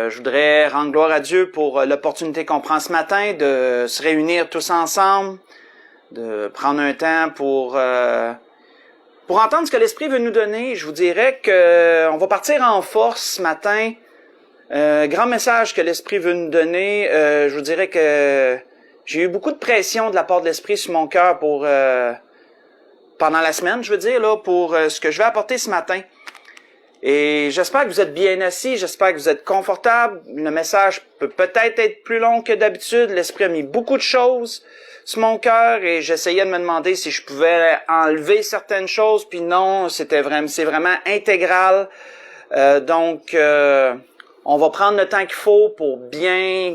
Je voudrais rendre gloire à Dieu pour l'opportunité qu'on prend ce matin de se réunir tous ensemble, de prendre un temps pour entendre ce que l'Esprit veut nous donner. Je vous dirais qu'on va partir en force ce matin. Grand message que l'Esprit veut nous donner. Je vous dirais que j'ai eu beaucoup de pression de la part de l'Esprit sur mon cœur pour pendant la semaine, je veux dire, là, pour ce que je vais apporter ce matin. Et j'espère que vous êtes bien assis, j'espère que vous êtes confortable. Le message peut peut-être être plus long que d'habitude. L'Esprit a mis beaucoup de choses sur mon cœur et j'essayais de me demander si je pouvais enlever certaines choses. Puis non, c'est vraiment intégral. Donc, on va prendre le temps qu'il faut pour bien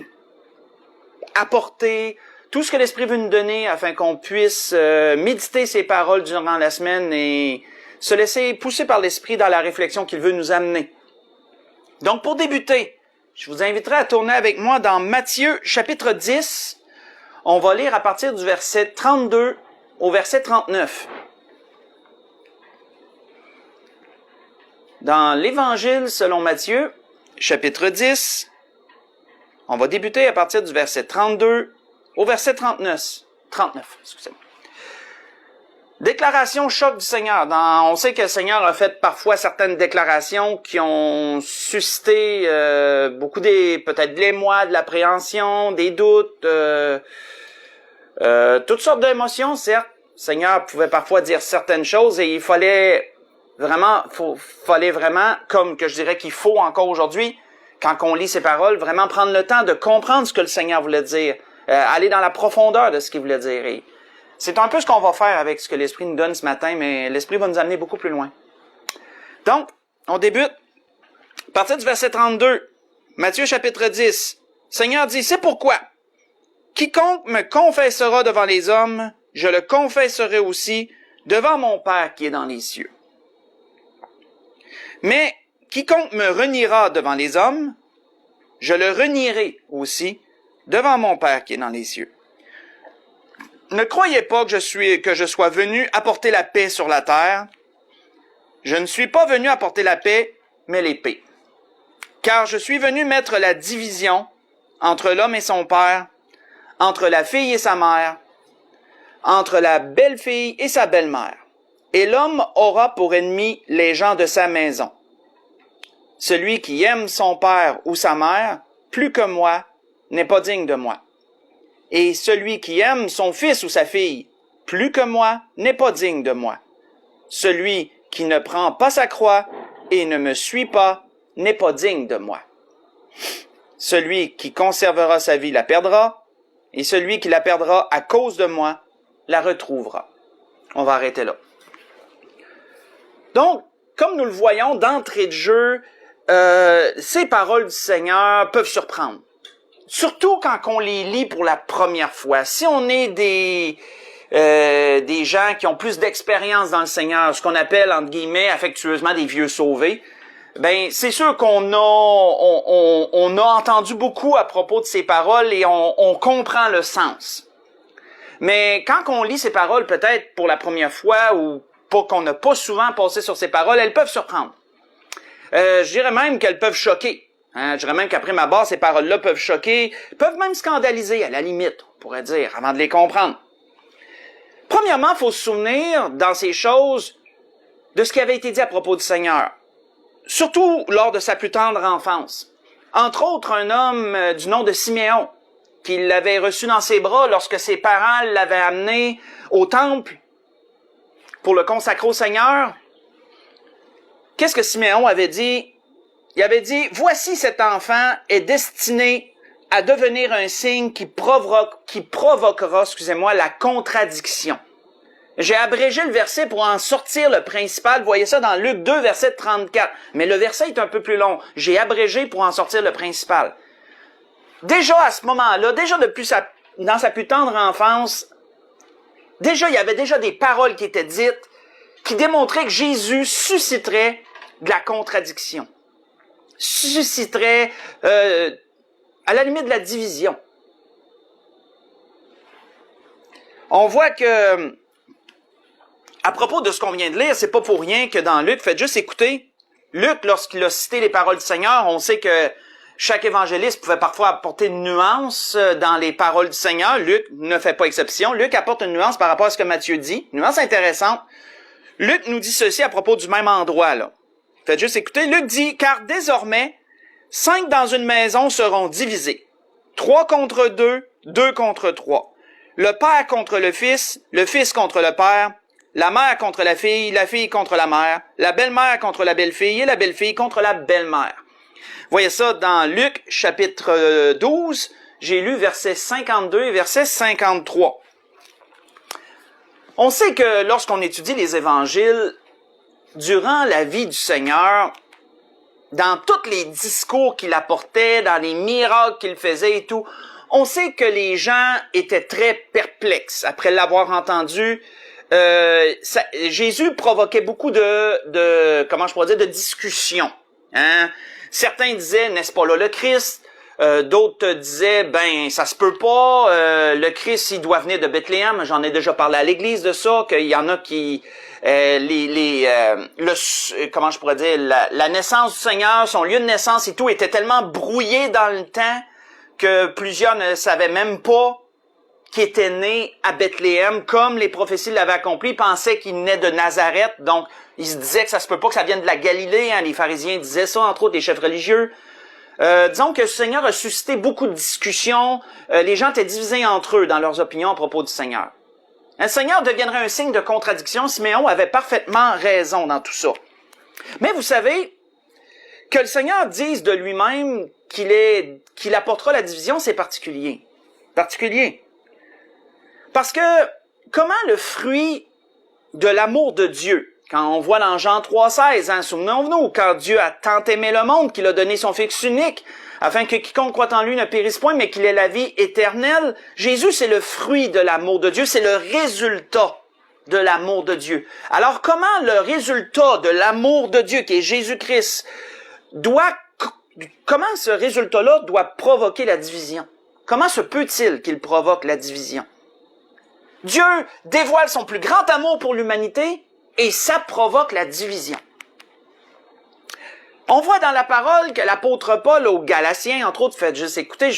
apporter tout ce que l'Esprit veut nous donner afin qu'on puisse méditer ses paroles durant la semaine et se laisser pousser par l'Esprit dans la réflexion qu'il veut nous amener. Donc, pour débuter, je vous inviterai à tourner avec moi dans Matthieu, chapitre 10. On va lire à partir du verset 32 au verset 39. Dans l'Évangile selon Matthieu, chapitre 10, on va débuter à partir du verset 32 au verset 39. Excusez-moi. Déclaration choc du Seigneur. On sait que le Seigneur a fait parfois certaines déclarations qui ont suscité peut-être de l'émoi, de l'appréhension, des doutes, toutes sortes d'émotions, certes. Le Seigneur pouvait parfois dire certaines choses et il fallait vraiment, comme que je dirais qu'il faut encore aujourd'hui, quand on lit ses paroles, vraiment prendre le temps de comprendre ce que le Seigneur voulait dire, aller dans la profondeur de ce qu'il voulait dire. Et c'est un peu ce qu'on va faire avec ce que l'Esprit nous donne ce matin, mais l'Esprit va nous amener beaucoup plus loin. Donc, on débute. À partir du verset 32, Matthieu chapitre 10, Seigneur dit, c'est pourquoi quiconque me confessera devant les hommes, je le confesserai aussi devant mon Père qui est dans les cieux. Mais quiconque me reniera devant les hommes, je le renierai aussi devant mon Père qui est dans les cieux. Ne croyez pas que je sois venu apporter la paix sur la terre. Je ne suis pas venu apporter la paix, mais l'épée. Car je suis venu mettre la division entre l'homme et son père, entre la fille et sa mère, entre la belle-fille et sa belle-mère. Et l'homme aura pour ennemi les gens de sa maison. Celui qui aime son père ou sa mère plus que moi n'est pas digne de moi. Et celui qui aime son fils ou sa fille plus que moi n'est pas digne de moi. Celui qui ne prend pas sa croix et ne me suit pas n'est pas digne de moi. Celui qui conservera sa vie la perdra, et celui qui la perdra à cause de moi la retrouvera. On va arrêter là. Donc, comme nous le voyons d'entrée de jeu, ces paroles du Seigneur peuvent surprendre. Surtout quand on les lit pour la première fois. Si on est des gens qui ont plus d'expérience dans le Seigneur, ce qu'on appelle, entre guillemets, affectueusement des vieux sauvés, ben c'est sûr qu'on a entendu beaucoup à propos de ces paroles et on comprend le sens. Mais quand on lit ces paroles, peut-être pour la première fois ou pas qu'on n'a pas souvent passé sur ces paroles, elles peuvent surprendre. Je dirais même qu'elles peuvent choquer. Je dirais même qu'après ma barre, ces paroles-là peuvent choquer, peuvent même scandaliser, à la limite, on pourrait dire, avant de les comprendre. Premièrement, il faut se souvenir, dans ces choses, de ce qui avait été dit à propos du Seigneur. Surtout lors de sa plus tendre enfance. Entre autres, un homme du nom de Siméon, qui l'avait reçu dans ses bras lorsque ses parents l'avaient amené au temple pour le consacrer au Seigneur. Qu'est-ce que Siméon avait dit? Il avait dit, voici cet enfant est destiné à devenir un signe qui provoquera, la contradiction. J'ai abrégé le verset pour en sortir le principal. Vous voyez ça dans Luc 2, verset 34. Mais le verset est un peu plus long. J'ai abrégé pour en sortir le principal. Déjà à ce moment-là, déjà dans sa plus tendre enfance, déjà il y avait déjà des paroles qui étaient dites qui démontraient que Jésus susciterait de la contradiction. Susciterait à la limite de la division. On voit que à propos de ce qu'on vient de lire, c'est pas pour rien que dans Luc, faites juste écouter, Luc, lorsqu'il a cité les paroles du Seigneur, on sait que Chaque évangéliste pouvait parfois apporter une nuance dans les paroles du Seigneur. Luc ne fait pas exception. Luc apporte une nuance par rapport à ce que Matthieu dit. Une nuance intéressante. Luc nous dit ceci à propos du même endroit, là. Faites juste écouter. Luc dit, « Car désormais, 5 dans une maison seront divisés. 3 contre 2, 2 contre 3. Le père contre le fils contre le père, la mère contre la fille contre la mère, la belle-mère contre la belle-fille et la belle-fille contre la belle-mère. » Voyez ça dans Luc, chapitre 12. J'ai lu versets 52 et verset 53. On sait que lorsqu'on étudie les évangiles, durant la vie du Seigneur, dans tous les discours qu'il apportait, dans les miracles qu'il faisait et tout, on sait que les gens étaient très perplexes après l'avoir entendu. Jésus provoquait beaucoup de discussions. Hein? Certains disaient, n'est-ce pas là le Christ? D'autres disaient, ben ça se peut pas, le Christ il doit venir de Bethléem. J'en ai déjà parlé à l'église de ça, qu'il y en a qui la naissance du Seigneur, son lieu de naissance et tout était tellement brouillé dans le temps que plusieurs ne savaient même pas qu'il était né à Bethléem, comme les prophéties l'avaient accompli. Ils pensaient qu'il naît de Nazareth, donc ils se disaient que ça se peut pas que ça vienne de la Galilée. Hein. Les pharisiens disaient ça, entre autres les chefs religieux. Disons que le Seigneur a suscité beaucoup de discussions. Les gens étaient divisés entre eux dans leurs opinions à propos du Seigneur. Le Seigneur deviendrait un signe de contradiction. Siméon avait parfaitement raison dans tout ça. Mais vous savez, que le Seigneur dise de lui-même qu'il apportera la division, c'est particulier. Particulier. Parce que, comment le fruit de l'amour de Dieu, quand on voit dans Jean 3,16, hein, souvenons-nous, quand Dieu a tant aimé le monde qu'il a donné son Fils unique, afin que quiconque croit en lui ne périsse point, mais qu'il ait la vie éternelle. Jésus, c'est le fruit de l'amour de Dieu, c'est le résultat de l'amour de Dieu. Alors, comment le résultat de l'amour de Dieu, qui est Jésus-Christ, comment ce résultat-là doit provoquer la division? Comment se peut-il qu'il provoque la division? Dieu dévoile son plus grand amour pour l'humanité, et ça provoque la division. On voit dans la parole que l'apôtre Paul aux Galatiens, entre autres, faites juste écouter,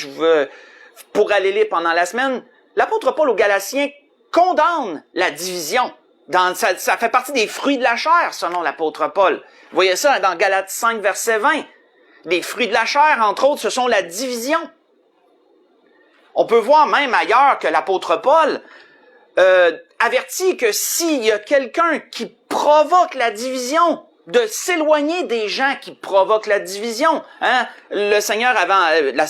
pour aller lire pendant la semaine, l'apôtre Paul aux Galatiens condamne la division. Ça fait partie des fruits de la chair, selon l'apôtre Paul. Vous voyez ça dans Galates 5, verset 20. Les fruits de la chair, entre autres, ce sont la division. On peut voir même ailleurs que l'apôtre Paul avertit que s'il y a quelqu'un qui provoque la division, de s'éloigner des gens qui provoquent la division. Hein? Le Seigneur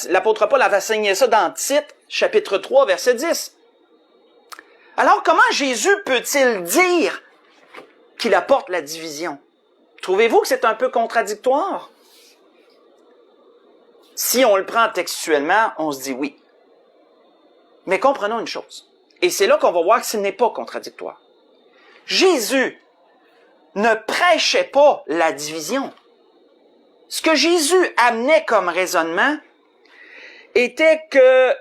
l'apôtre Paul avait enseigné ça dans Tite, chapitre 3, verset 10. Alors, comment Jésus peut-il dire qu'il apporte la division? Trouvez-vous que c'est un peu contradictoire? Si on le prend textuellement, on se dit oui. Mais comprenons une chose. Et c'est là qu'on va voir que ce n'est pas contradictoire. Jésus ne prêchait pas la division. Ce que Jésus amenait comme raisonnement était que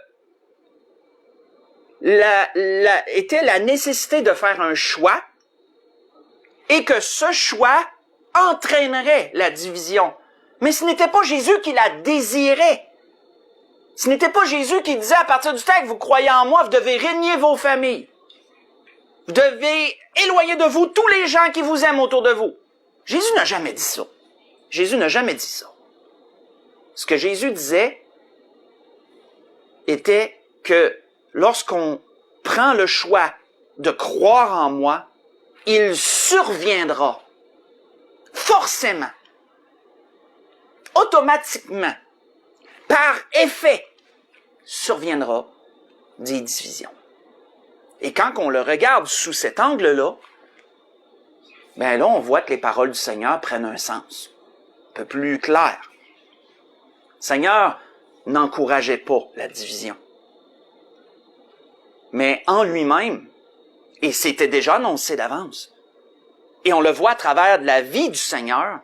était la nécessité de faire un choix et que ce choix entraînerait la division. Mais ce n'était pas Jésus qui la désirait. Ce n'était pas Jésus qui disait à partir du temps que vous croyez en moi, vous devez régner vos familles. Vous devez éloigner de vous tous les gens qui vous aiment autour de vous. Jésus n'a jamais dit ça. Jésus n'a jamais dit ça. Ce que Jésus disait était que lorsqu'on prend le choix de croire en moi, il surviendra forcément, automatiquement, par effet, surviendra des divisions. Et quand on le regarde sous cet angle-là, ben là, on voit que les paroles du Seigneur prennent un sens un peu plus clair. Le Seigneur n'encourageait pas la division. Mais en lui-même, et c'était déjà annoncé d'avance, et on le voit à travers de la vie du Seigneur,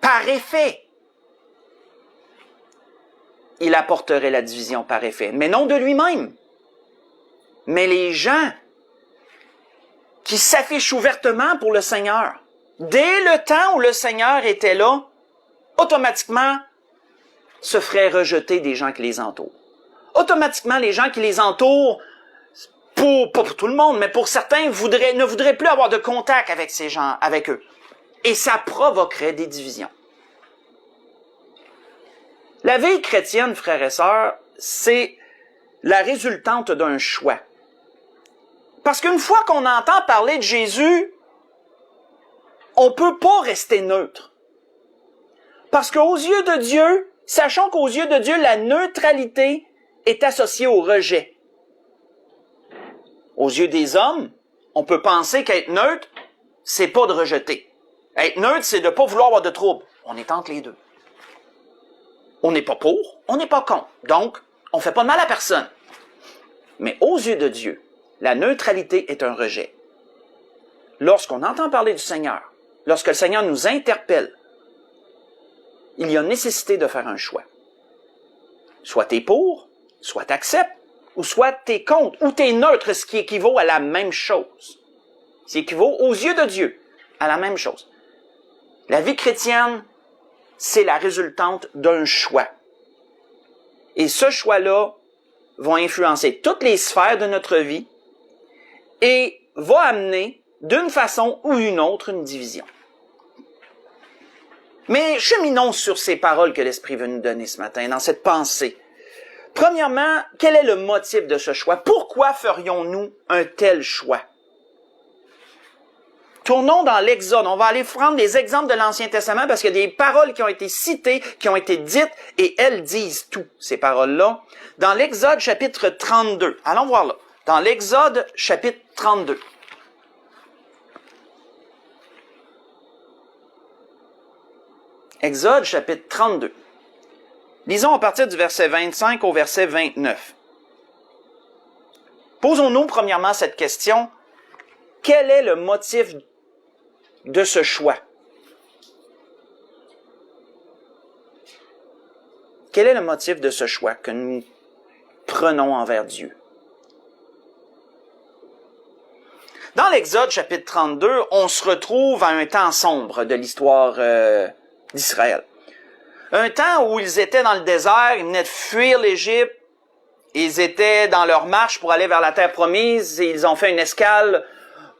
par effet, il apporterait la division par effet, mais non de lui-même. Mais les gens qui s'affichent ouvertement pour le Seigneur, dès le temps où le Seigneur était là, automatiquement, se feraient rejeter des gens qui les entourent. Automatiquement, les gens qui les entourent, pas pour tout le monde, mais pour certains, ne voudraient plus avoir de contact avec ces gens, avec eux. Et ça provoquerait des divisions. La vie chrétienne, frères et sœurs, c'est la résultante d'un choix. Parce qu'une fois qu'on entend parler de Jésus, on peut pas rester neutre. Parce qu'aux yeux de Dieu, sachons qu'aux yeux de Dieu, la neutralité est associée au rejet. Aux yeux des hommes, on peut penser qu'être neutre, c'est pas de rejeter. Être neutre, c'est de pas vouloir avoir de trouble. On est entre les deux. On n'est pas pour, on n'est pas contre. Donc, on fait pas de mal à personne. Mais aux yeux de Dieu, la neutralité est un rejet. Lorsqu'on entend parler du Seigneur, lorsque le Seigneur nous interpelle, il y a nécessité de faire un choix. Soit t'es pour, soit t'acceptes, ou soit t'es contre, ou t'es neutre, ce qui équivaut à la même chose. Ce qui équivaut aux yeux de Dieu à la même chose. La vie chrétienne, c'est la résultante d'un choix. Et ce choix-là va influencer toutes les sphères de notre vie et va amener, d'une façon ou une autre, une division. Mais cheminons sur ces paroles que l'Esprit veut nous donner ce matin, dans cette pensée. Premièrement, quel est le motif de ce choix? Pourquoi ferions-nous un tel choix? Tournons dans l'Exode. On va aller prendre des exemples de l'Ancien Testament parce qu'il y a des paroles qui ont été citées, qui ont été dites, et elles disent tout, ces paroles-là. Dans l'Exode chapitre 32. Allons voir là. Dans l'Exode chapitre 32. Exode chapitre 32. Lisons à partir du verset 25 au verset 29. Posons-nous premièrement cette question. Quel est le motif de ce choix? Quel est le motif de ce choix que nous prenons envers Dieu? Dans l'Exode chapitre 32, on se retrouve à un temps sombre de l'histoire d'Israël. Un temps où ils étaient dans le désert, ils venaient de fuir l'Égypte, ils étaient dans leur marche pour aller vers la terre promise, et ils ont fait une escale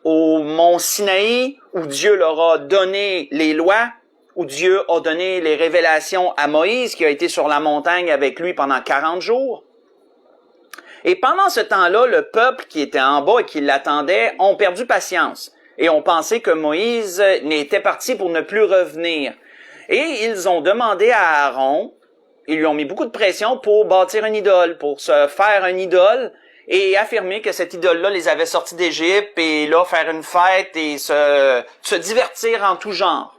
au mont Sinaï, où Dieu leur a donné les lois, où Dieu a donné les révélations à Moïse, qui a été sur la montagne avec lui pendant 40 jours. Et pendant ce temps-là, le peuple qui était en bas et qui l'attendait ont perdu patience, et ont pensé que Moïse n'était parti pour ne plus revenir. Et ils ont demandé à Aaron, ils lui ont mis beaucoup de pression pour bâtir une idole, pour se faire une idole, et affirmer que cette idole-là les avait sortis d'Égypte, et là, faire une fête et se divertir en tout genre.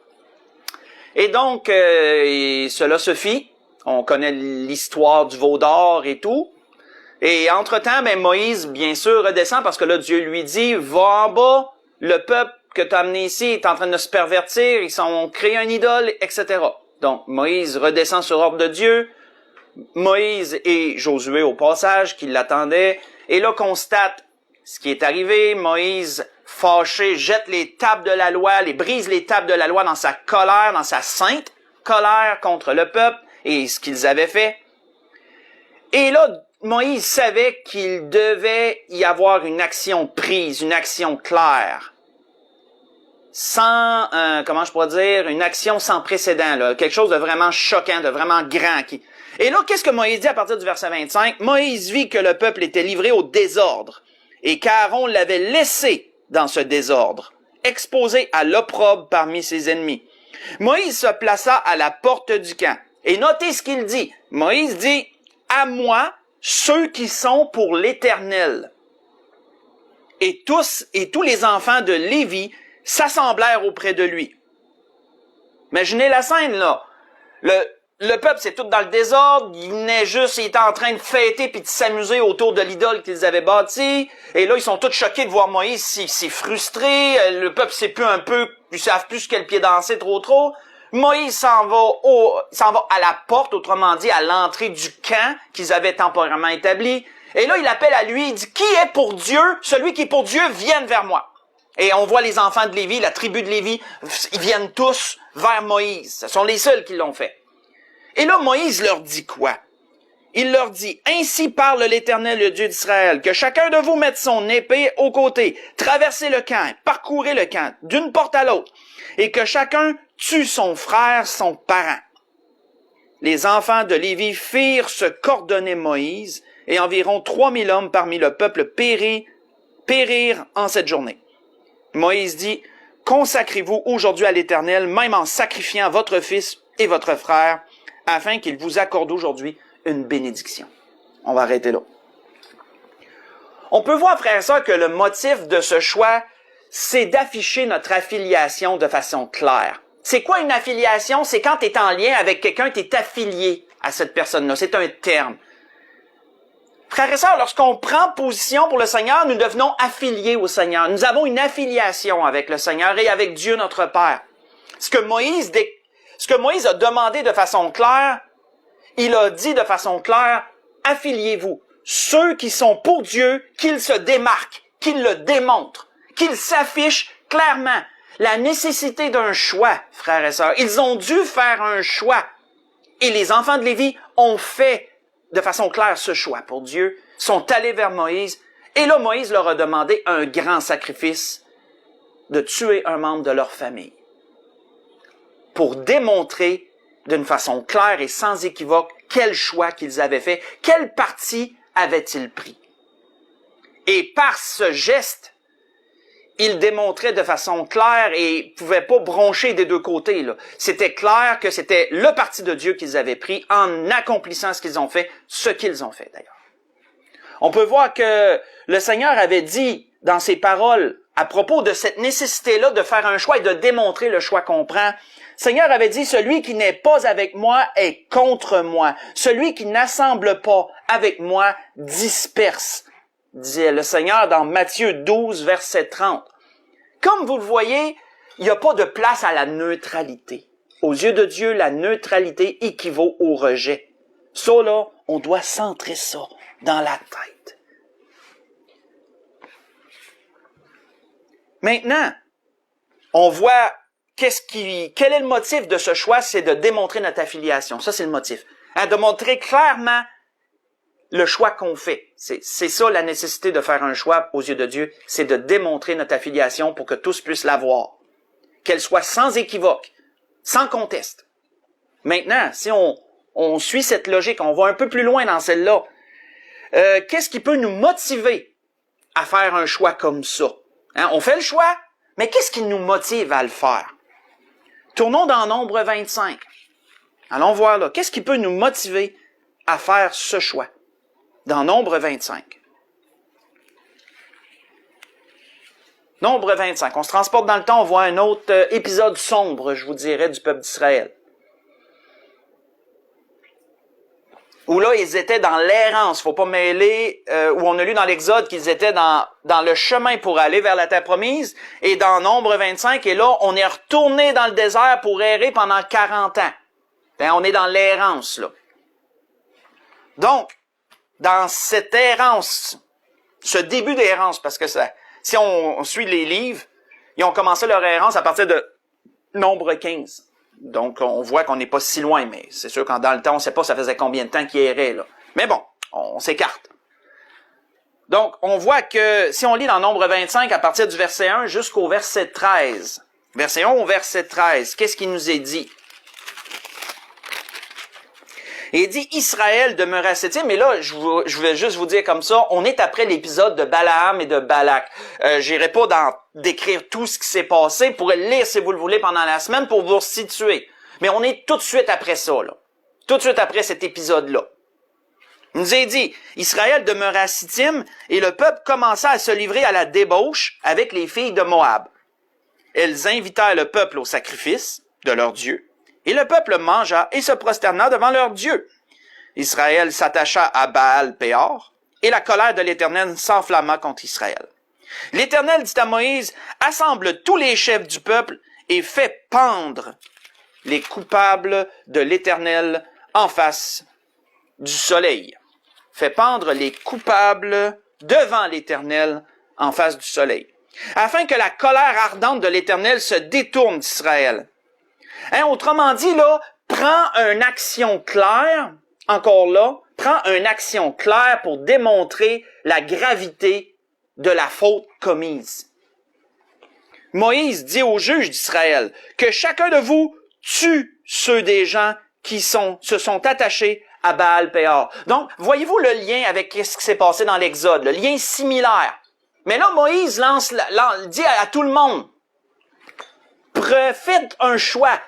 Et donc, cela se fit. On connaît l'histoire du veau d'or et tout. Et entre-temps, Moïse, bien sûr, redescend parce que là, Dieu lui dit, va en bas, le peuple que tu as amené ici est en train de se pervertir, ils ont créé une idole, etc. Donc, Moïse redescend sur ordre de Dieu. Moïse et Josué, au passage, qui l'attendaient, et là, constate ce qui est arrivé. Moïse, fâché, jette les tables de la loi, brise les tables de la loi dans sa colère, dans sa sainte colère contre le peuple et ce qu'ils avaient fait. Et là, Moïse savait qu'il devait y avoir une action prise, une action claire. Sans, comment je pourrais dire, une action sans précédent, là, quelque chose de vraiment choquant, de vraiment grand. Et là, qu'est-ce que Moïse dit à partir du verset 25? Moïse vit que le peuple était livré au désordre et qu'Aaron l'avait laissé dans ce désordre, exposé à l'opprobre parmi ses ennemis. Moïse se plaça à la porte du camp. Et notez ce qu'il dit. Moïse dit, « À moi, ceux qui sont pour l'Éternel. » Et tous les enfants de Lévi s'assemblèrent auprès de lui. Imaginez la scène, là. Le peuple, c'est tout dans le désordre. Il était en train de fêter puis de s'amuser autour de l'idole qu'ils avaient bâtie. Et là, ils sont tous choqués de voir Moïse si frustré. Le peuple sait plus un peu, ils savent plus quel pied danser trop. Moïse s'en va à la porte, autrement dit, à l'entrée du camp qu'ils avaient temporairement établi. Et là, il appelle à lui, il dit, qui est pour Dieu? Celui qui est pour Dieu, vienne vers moi. Et on voit les enfants de Lévi, la tribu de Lévi, ils viennent tous vers Moïse. Ce sont les seuls qui l'ont fait. Et là, Moïse leur dit quoi? Il leur dit, « Ainsi parle l'Éternel, le Dieu d'Israël, que chacun de vous mette son épée au côté, traversez le camp, parcourez le camp, d'une porte à l'autre, et que chacun tue son frère, son parent. » Les enfants de Lévi firent ce qu'ordonnait Moïse, et environ 3000 hommes parmi le peuple périrent en cette journée. Moïse dit, « Consacrez-vous aujourd'hui à l'Éternel, même en sacrifiant votre fils et votre frère, afin qu'il vous accorde aujourd'hui une bénédiction. » On va arrêter là. On peut voir, frères et sœurs, que le motif de ce choix, c'est d'afficher notre affiliation de façon claire. C'est quoi une affiliation? C'est quand tu es en lien avec quelqu'un, tu es affilié à cette personne-là. C'est un terme. Frères et sœurs, lorsqu'on prend position pour le Seigneur, nous devenons affiliés au Seigneur. Nous avons une affiliation avec le Seigneur et avec Dieu notre Père. Ce que Moïse a demandé de façon claire, il a dit de façon claire, affiliez-vous. Ceux qui sont pour Dieu, qu'ils se démarquent, qu'ils le démontrent, qu'ils s'affichent clairement. La nécessité d'un choix, frères et sœurs. Ils ont dû faire un choix. Et les enfants de Lévi ont fait de façon claire ce choix pour Dieu, sont allés vers Moïse. Et là, Moïse leur a demandé un grand sacrifice de tuer un membre de leur famille. Pour démontrer d'une façon claire et sans équivoque quel choix qu'ils avaient fait, quel parti avaient-ils pris. Et par ce geste, ils démontraient de façon claire et pouvaient pas broncher des deux côtés, là. C'était clair que c'était le parti de Dieu qu'ils avaient pris en accomplissant ce qu'ils ont fait d'ailleurs. On peut voir que le Seigneur avait dit dans ses paroles à propos de cette nécessité-là de faire un choix et de démontrer le choix qu'on prend. Le Seigneur avait dit, « Celui qui n'est pas avec moi est contre moi. Celui qui n'assemble pas avec moi disperse. » disait le Seigneur dans Matthieu 12, verset 30. Comme vous le voyez, il n'y a pas de place à la neutralité. Aux yeux de Dieu, la neutralité équivaut au rejet. Ça, là, on doit centrer ça dans la tête. Maintenant, on voit quel est le motif de ce choix, c'est de démontrer notre affiliation. Ça, c'est le motif. De montrer clairement le choix qu'on fait. C'est ça la nécessité de faire un choix aux yeux de Dieu, c'est de démontrer notre affiliation pour que tous puissent la voir. Qu'elle soit sans équivoque, sans conteste. Maintenant, si on suit cette logique, on va un peu plus loin dans celle-là, qu'est-ce qui peut nous motiver à faire un choix comme ça? On fait le choix, mais qu'est-ce qui nous motive à le faire? Tournons dans Nombre 25. Allons voir là, qu'est-ce qui peut nous motiver à faire ce choix? Dans Nombre 25. Nombre 25. On se transporte dans le temps, on voit un autre épisode sombre, je vous dirais, du peuple d'Israël. Où là, ils étaient dans l'errance. Faut pas mêler, où on a lu dans l'Exode qu'ils étaient dans le chemin pour aller vers la terre promise. Et dans Nombre 25, et là, on est retourné dans le désert pour errer pendant 40 ans. On est dans l'errance, là. Donc, dans cette errance, ce début d'errance, parce que ça, si on suit les livres, ils ont commencé leur errance à partir de Nombre 15. Donc, on voit qu'on n'est pas si loin, mais c'est sûr qu'en dans le temps, on ne sait pas ça faisait combien de temps qu'ils erraient, là. Mais bon, on s'écarte. Donc, on voit que, si on lit dans Nombre 25, à partir du verset 1 jusqu'au verset 13, verset 1 au verset 13, qu'est-ce qui nous est dit? Et il dit, Israël demeura à Sétim, mais là, je vais juste vous dire comme ça, on est après l'épisode de Balaam et de Balak. J'irai pas décrire tout ce qui s'est passé, vous pourrez le lire si vous le voulez pendant la semaine pour vous situer. Mais on est tout de suite après ça, là. Tout de suite après cet épisode-là. Il nous est dit, Israël demeura à Sétim, et le peuple commença à se livrer à la débauche avec les filles de Moab. Elles invitèrent le peuple au sacrifice de leur Dieu. Et le peuple mangea et se prosterna devant leur Dieu. Israël s'attacha à Baal-Péor, et la colère de l'Éternel s'enflamma contre Israël. L'Éternel dit à Moïse, « Assemble tous les chefs du peuple et fais pendre les coupables de l'Éternel en face du soleil. » Fais pendre les coupables devant l'Éternel en face du soleil, afin que la colère ardente de l'Éternel se détourne d'Israël. Autrement dit, là, prend une action claire, encore là, prend une action claire pour démontrer la gravité de la faute commise. Moïse dit aux juges d'Israël que chacun de vous tue ceux des gens qui se sont attachés à Baal-Péor. Donc, voyez-vous le lien avec ce qui s'est passé dans l'Exode, le lien similaire. Mais là, Moïse dit à tout le monde, faites un choix.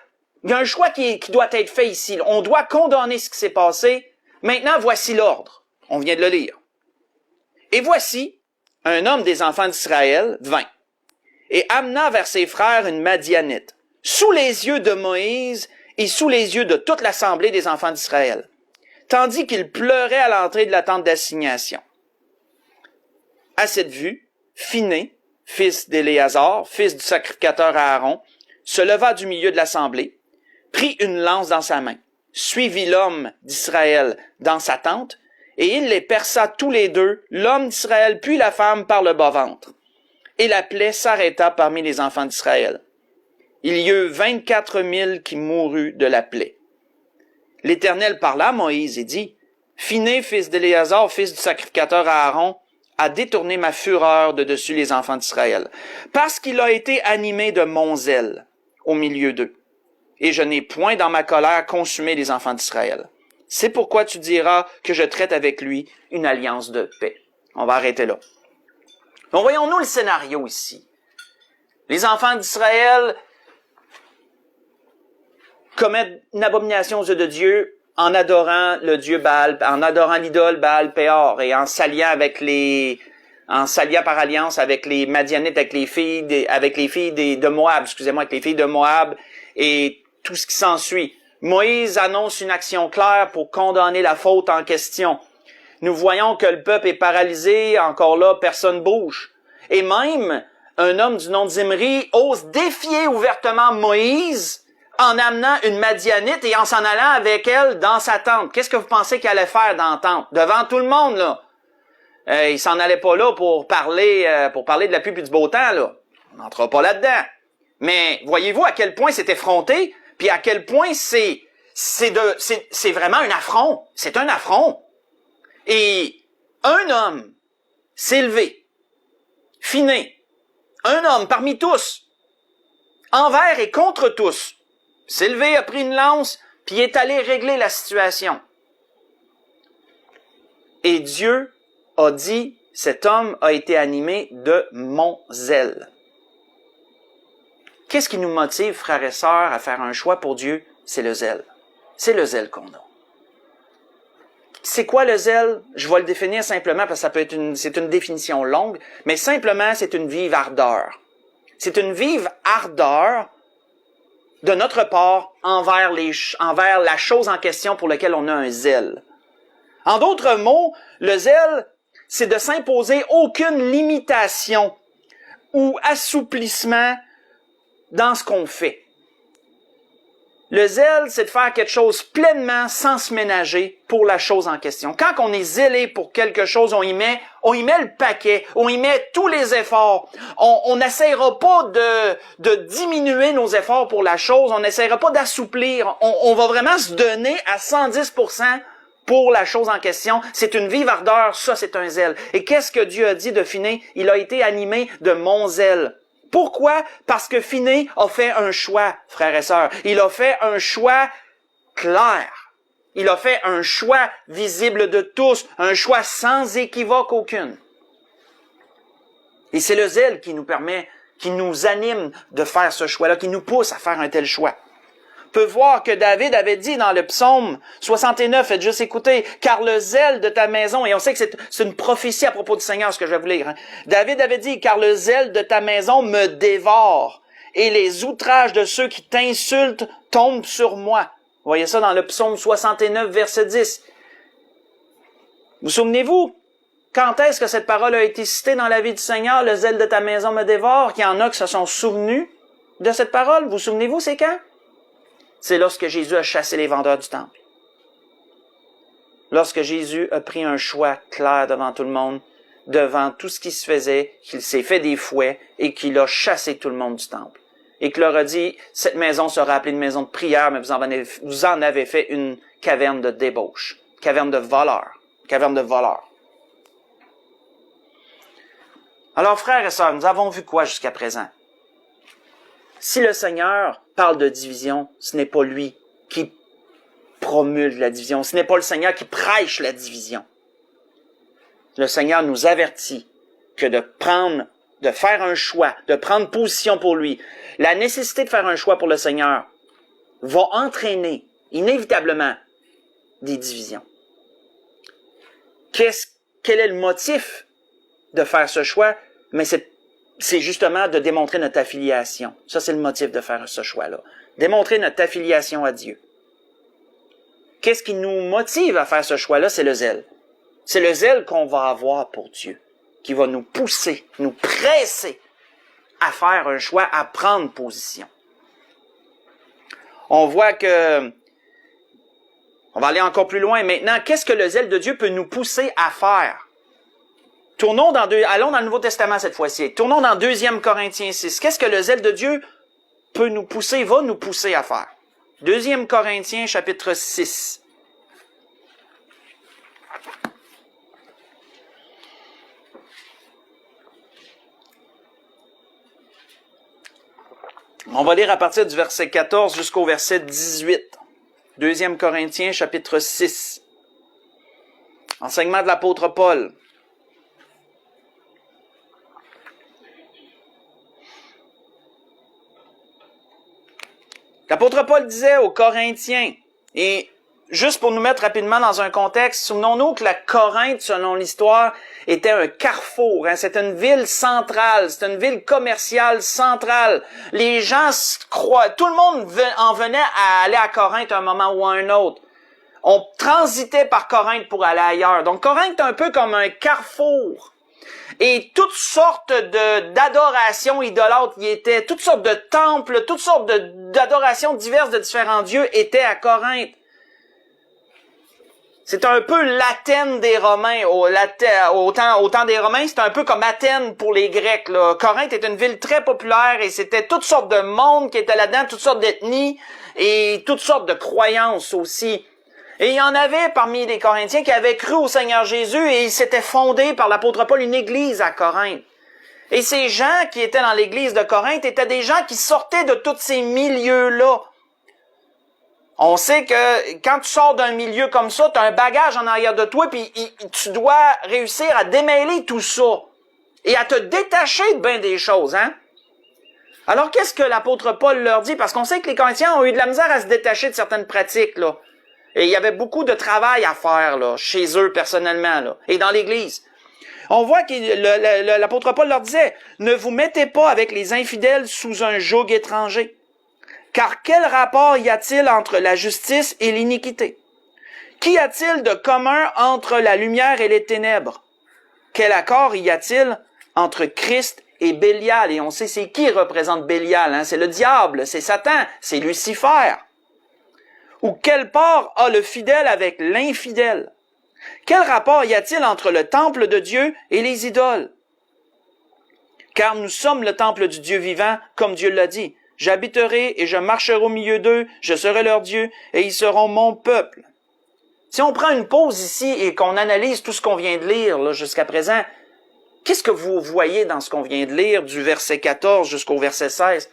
Il y a un choix qui doit être fait ici. On doit condamner ce qui s'est passé. Maintenant, voici l'ordre. On vient de le lire. Et voici, un homme des enfants d'Israël vint et amena vers ses frères une Madianite, sous les yeux de Moïse et sous les yeux de toute l'assemblée des enfants d'Israël, tandis qu'il pleurait à l'entrée de la tente d'assignation. À cette vue, Phiné, fils d'Éléazar, fils du sacrificateur Aaron, se leva du milieu de l'assemblée, prit une lance dans sa main, suivit l'homme d'Israël dans sa tente, et il les perça tous les deux, l'homme d'Israël puis la femme par le bas-ventre. Et la plaie s'arrêta parmi les enfants d'Israël. Il y eut 24 000 qui moururent de la plaie. L'Éternel parla à Moïse et dit, « Phiné, fils d'Éléazar, fils du sacrificateur Aaron, a détourné ma fureur de dessus les enfants d'Israël, parce qu'il a été animé de mon zèle au milieu d'eux. Et je n'ai point dans ma colère consumé les enfants d'Israël. C'est pourquoi tu diras que je traite avec lui une alliance de paix. » On va arrêter là. Donc, voyons-nous le scénario ici. Les enfants d'Israël commettent une abomination aux yeux de Dieu en adorant le dieu Baal, en adorant l'idole Baal-Péor et en s'alliant par alliance avec les Madianites, avec les filles de Moab, avec les filles de Moab et tout ce qui s'ensuit. Moïse annonce une action claire pour condamner la faute en question. Nous voyons que le peuple est paralysé, encore là, personne bouge. Et même, un homme du nom de Zimri ose défier ouvertement Moïse en amenant une Madianite et en s'en allant avec elle dans sa tente. Qu'est-ce que vous pensez qu'il allait faire dans la tente? Devant tout le monde, là. Il s'en allait pas là pour parler de la pluie et du beau temps, là. On n'entrera pas là-dedans. Mais voyez-vous à quel point c'est effronté, puis à quel point c'est vraiment un affront. C'est un affront. Et un homme s'est levé, Phiné, un homme parmi tous, envers et contre tous, s'est levé, a pris une lance, puis est allé régler la situation. Et Dieu a dit, cet homme a été animé de mon zèle. Qu'est-ce qui nous motive, frères et sœurs, à faire un choix pour Dieu? C'est le zèle. C'est le zèle qu'on a. C'est quoi le zèle? Je vais le définir simplement parce que c'est une définition longue, mais simplement c'est une vive ardeur. C'est une vive ardeur de notre part envers la chose en question pour laquelle on a un zèle. En d'autres mots, le zèle, c'est de s'imposer aucune limitation ou assouplissement dans ce qu'on fait. Le zèle, c'est de faire quelque chose pleinement sans se ménager pour la chose en question. Quand on est zélé pour quelque chose, on y met le paquet, on y met tous les efforts. On n'essayera pas de diminuer nos efforts pour la chose, on n'essayera pas d'assouplir. On va vraiment se donner à 110% pour la chose en question. C'est une vive ardeur, ça c'est un zèle. Et qu'est-ce que Dieu a dit de Phiné? Il a été animé de mon zèle. Pourquoi? Parce que Phiné a fait un choix, frères et sœurs. Il a fait un choix clair. Il a fait un choix visible de tous, un choix sans équivoque aucune. Et c'est le zèle qui nous anime de faire ce choix-là, qui nous pousse à faire un tel choix. On peut voir que David avait dit dans le psaume 69, faites juste écouter, car le zèle de ta maison, et on sait que c'est une prophétie à propos du Seigneur, ce que je vais vous lire. David avait dit, car le zèle de ta maison me dévore, et les outrages de ceux qui t'insultent tombent sur moi. Vous voyez ça dans le psaume 69, verset 10. Vous souvenez-vous, quand est-ce que cette parole a été citée dans la vie du Seigneur, le zèle de ta maison me dévore, qu'il y en a qui se sont souvenus de cette parole? Vous souvenez-vous, c'est quand? C'est lorsque Jésus a chassé les vendeurs du temple. Lorsque Jésus a pris un choix clair devant tout le monde, devant tout ce qui se faisait, qu'il s'est fait des fouets et qu'il a chassé tout le monde du temple. et qui leur a dit, cette maison sera appelée une maison de prière, mais vous en avez fait une caverne de débauche, caverne de voleurs, caverne de voleurs. Alors, frères et sœurs, nous avons vu quoi jusqu'à présent? Si le Seigneur parle de division, ce n'est pas lui qui promulgue la division. Ce n'est pas le Seigneur qui prêche la division. Le Seigneur nous avertit que de faire un choix, de prendre position pour lui, la nécessité de faire un choix pour le Seigneur va entraîner inévitablement des divisions. Quel est le motif de faire ce choix? Mais c'est justement de démontrer notre affiliation. Ça, c'est le motif de faire ce choix-là. Démontrer notre affiliation à Dieu. Qu'est-ce qui nous motive à faire ce choix-là? C'est le zèle. C'est le zèle qu'on va avoir pour Dieu, qui va nous pousser, nous presser à faire un choix, à prendre position. On voit que, on va aller encore plus loin maintenant. Qu'est-ce que le zèle de Dieu peut nous pousser à faire? Allons dans le Nouveau Testament cette fois-ci. Tournons dans 2 Corinthiens 6. Qu'est-ce que le zèle de Dieu va nous pousser à faire? 2 Corinthiens chapitre 6. On va lire à partir du verset 14 jusqu'au verset 18. 2 Corinthiens chapitre 6. Enseignement de l'apôtre Paul. L'apôtre Paul disait aux Corinthiens, et juste pour nous mettre rapidement dans un contexte, souvenons-nous que la Corinthe, selon l'histoire, était un carrefour. C'était une ville centrale, c'était une ville commerciale centrale. Les gens tout le monde en venait à aller à Corinthe à un moment ou à un autre. On transitait par Corinthe pour aller ailleurs. Donc Corinthe est un peu comme un carrefour. Et toutes sortes d'adorations idolâtres y étaient, toutes sortes de temples, toutes sortes d'adorations diverses de différents dieux étaient à Corinthe. C'est un peu l'Athènes des Romains. Au temps des Romains, c'était un peu comme Athènes pour les Grecs, là. Corinthe est une ville très populaire et c'était toutes sortes de monde qui étaient là-dedans, toutes sortes d'ethnies et toutes sortes de croyances aussi. Et il y en avait parmi les Corinthiens qui avaient cru au Seigneur Jésus et il s'était fondé par l'apôtre Paul une église à Corinthe. Et ces gens qui étaient dans l'église de Corinthe étaient des gens qui sortaient de tous ces milieux-là. On sait que quand tu sors d'un milieu comme ça, tu as un bagage en arrière de toi puis tu dois réussir à démêler tout ça et à te détacher de bien des choses, hein? Alors qu'est-ce que l'apôtre Paul leur dit? Parce qu'on sait que les Corinthiens ont eu de la misère à se détacher de certaines pratiques, là. Et il y avait beaucoup de travail à faire là, chez eux personnellement là, et dans l'Église. On voit que l'apôtre Paul leur disait, « Ne vous mettez pas avec les infidèles sous un joug étranger. Car quel rapport y a-t-il entre la justice et l'iniquité? Qu'y a-t-il de commun entre la lumière et les ténèbres? Quel accord y a-t-il entre Christ et Bélial? » Et on sait c'est qui représente Bélial, hein? C'est le diable, c'est Satan, c'est Lucifer. Ou quel part a le fidèle avec l'infidèle? Quel rapport y a-t-il entre le temple de Dieu et les idoles? Car nous sommes le temple du Dieu vivant, comme Dieu l'a dit. J'habiterai et je marcherai au milieu d'eux, je serai leur Dieu, et ils seront mon peuple. Si on prend une pause ici et qu'on analyse tout ce qu'on vient de lire là, jusqu'à présent, qu'est-ce que vous voyez dans ce qu'on vient de lire, du verset 14 jusqu'au verset 16?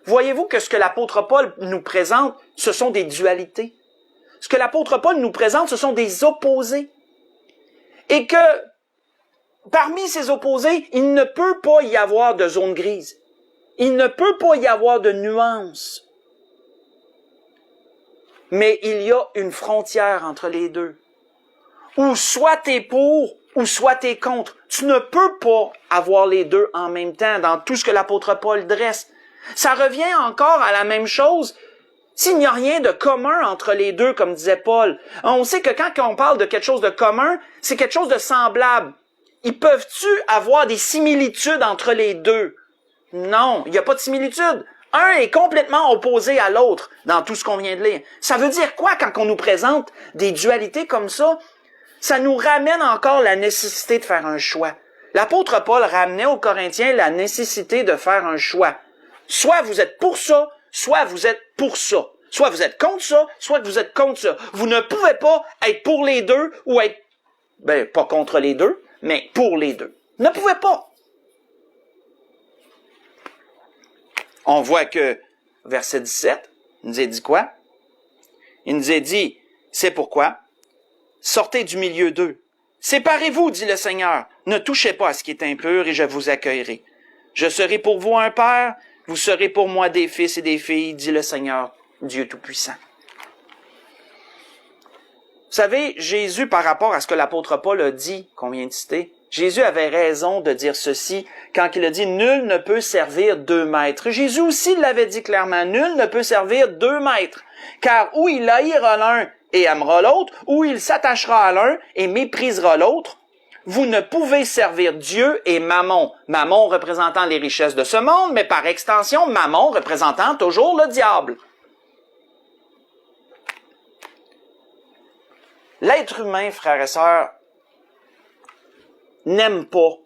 Voyez-vous que ce que l'apôtre Paul nous présente, ce sont des dualités. Ce que l'apôtre Paul nous présente, ce sont des opposés. Et que, parmi ces opposés, il ne peut pas y avoir de zone grise. Il ne peut pas y avoir de nuances. Mais il y a une frontière entre les deux. Ou soit t'es pour, ou soit t'es contre. Tu ne peux pas avoir les deux en même temps dans tout ce que l'apôtre Paul dresse. Ça revient encore à la même chose s'il n'y a rien de commun entre les deux, comme disait Paul. On sait que quand on parle de quelque chose de commun, c'est quelque chose de semblable. Ils peuvent-tu avoir des similitudes entre les deux? Non, il n'y a pas de similitude. Un est complètement opposé à l'autre dans tout ce qu'on vient de lire. Ça veut dire quoi quand on nous présente des dualités comme ça? Ça nous ramène encore la nécessité de faire un choix. L'apôtre Paul ramenait aux Corinthiens la nécessité de faire un choix. Soit vous êtes pour ça, soit vous êtes pour ça. Soit vous êtes contre ça, soit vous êtes contre ça. Vous ne pouvez pas être pour les deux ou être, pas contre les deux, mais pour les deux. Vous ne pouvez pas. On voit que, verset 17, il nous a dit quoi? Il nous a dit, c'est pourquoi, sortez du milieu d'eux. Séparez-vous, dit le Seigneur. Ne touchez pas à ce qui est impur et je vous accueillerai. Je serai pour vous un père, vous serez pour moi des fils et des filles, dit le Seigneur, Dieu Tout-Puissant. Vous savez, Jésus, par rapport à ce que l'apôtre Paul a dit, qu'on vient de citer, Jésus avait raison de dire ceci quand il a dit « Nul ne peut servir deux maîtres ». Jésus aussi l'avait dit clairement « Nul ne peut servir deux maîtres ». Car ou il haïra l'un et aimera l'autre, ou il s'attachera à l'un et méprisera l'autre. Vous ne pouvez servir Dieu et Mammon. Mammon représentant les richesses de ce monde, mais par extension, Mammon représentant toujours le diable. L'être humain, frères et sœurs, n'aime pas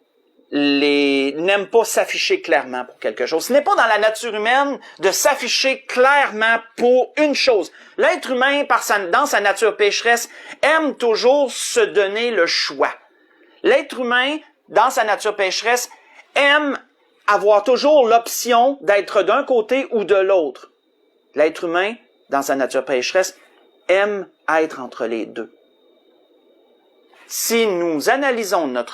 s'afficher clairement pour quelque chose. Ce n'est pas dans la nature humaine de s'afficher clairement pour une chose. L'être humain, dans sa nature pécheresse, aime toujours se donner le choix. L'être humain, dans sa nature pécheresse, aime avoir toujours l'option d'être d'un côté ou de l'autre. L'être humain, dans sa nature pécheresse, aime être entre les deux. Si nous analysons nos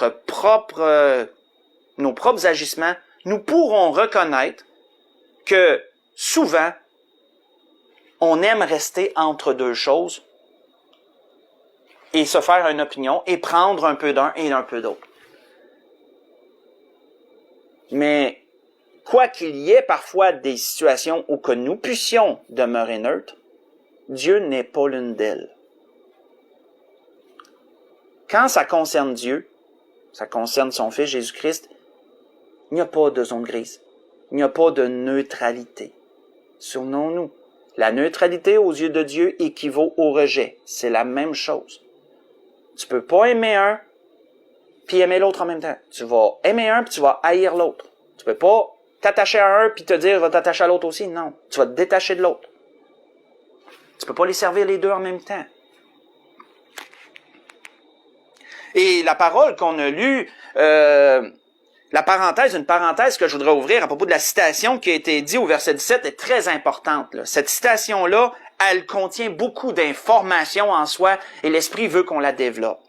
propres agissements, nous pourrons reconnaître que souvent, on aime rester entre deux choses et se faire une opinion et prendre un peu d'un et un peu d'autre. Mais, quoi qu'il y ait parfois des situations où que nous puissions demeurer neutres, Dieu n'est pas l'une d'elles. Quand ça concerne Dieu, ça concerne son Fils Jésus-Christ, il n'y a pas de zone grise. Il n'y a pas de neutralité. Souvenons-nous, la neutralité aux yeux de Dieu équivaut au rejet. C'est la même chose. Tu peux pas aimer un puis aimer l'autre en même temps. Tu vas aimer un puis tu vas haïr l'autre. Tu peux pas t'attacher à un puis te dire va t'attacher à l'autre aussi. Non, tu vas te détacher de l'autre. Tu peux pas les servir les deux en même temps. Et la parole qu'on a lue, une parenthèse que je voudrais ouvrir à propos de la citation qui a été dite au verset 17 est très importante. Là. Cette citation-là, elle contient beaucoup d'informations en soi et l'Esprit veut qu'on la développe.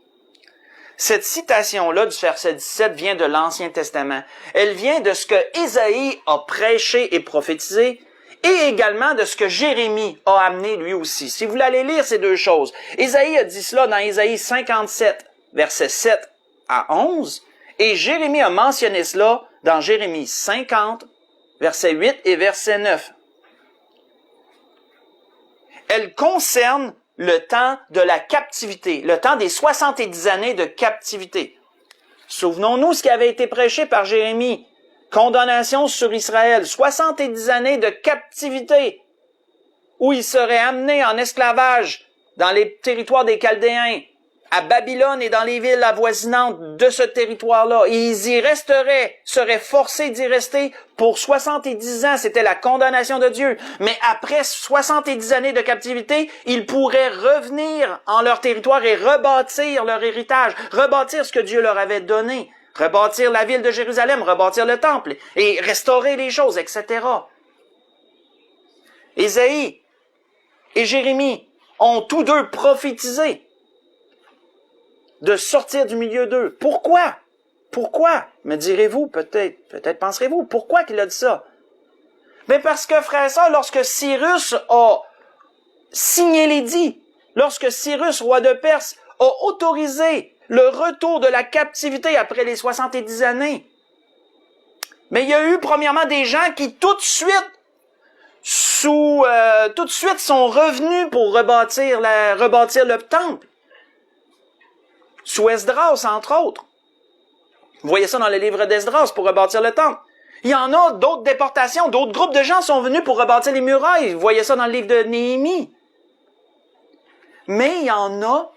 Cette citation-là du verset 17 vient de l'Ancien Testament. Elle vient de ce que Ésaïe a prêché et prophétisé et également de ce que Jérémie a amené lui aussi. Si vous voulez aller lire ces deux choses, Ésaïe a dit cela dans Ésaïe 57, versets 7 à 11, et Jérémie a mentionné cela dans Jérémie 50, verset 8 et verset 9. Elle concerne le temps de la captivité, le temps des 70 années de captivité. Souvenons-nous ce qui avait été prêché par Jérémie. Condamnation sur Israël, 70 années de captivité, où ils seraient amenés en esclavage dans les territoires des Chaldéens, à Babylone et dans les villes avoisinantes de ce territoire-là. Et ils y resteraient, seraient forcés d'y rester pour 70 ans. C'était la condamnation de Dieu. Mais après 70 années de captivité, ils pourraient revenir en leur territoire et rebâtir leur héritage, rebâtir ce que Dieu leur avait donné, rebâtir la ville de Jérusalem, rebâtir le temple et restaurer les choses, etc. Ésaïe et Jérémie ont tous deux prophétisé de sortir du milieu d'eux. Pourquoi? Pourquoi? Me direz-vous, peut-être penserez-vous, pourquoi qu'il a dit ça? Mais parce que, frères et sœurs, lorsque Cyrus a signé l'édit, lorsque Cyrus, roi de Perse, a autorisé le retour de la captivité après les 70 années, mais il y a eu premièrement des gens qui tout de suite sont revenus pour rebâtir le temple. Sous Esdras, entre autres. Vous voyez ça dans le livre d'Esdras pour rebâtir le temple. Il y en a d'autres déportations, d'autres groupes de gens sont venus pour rebâtir les murailles. Vous voyez ça dans le livre de Néhémie. Mais il y en a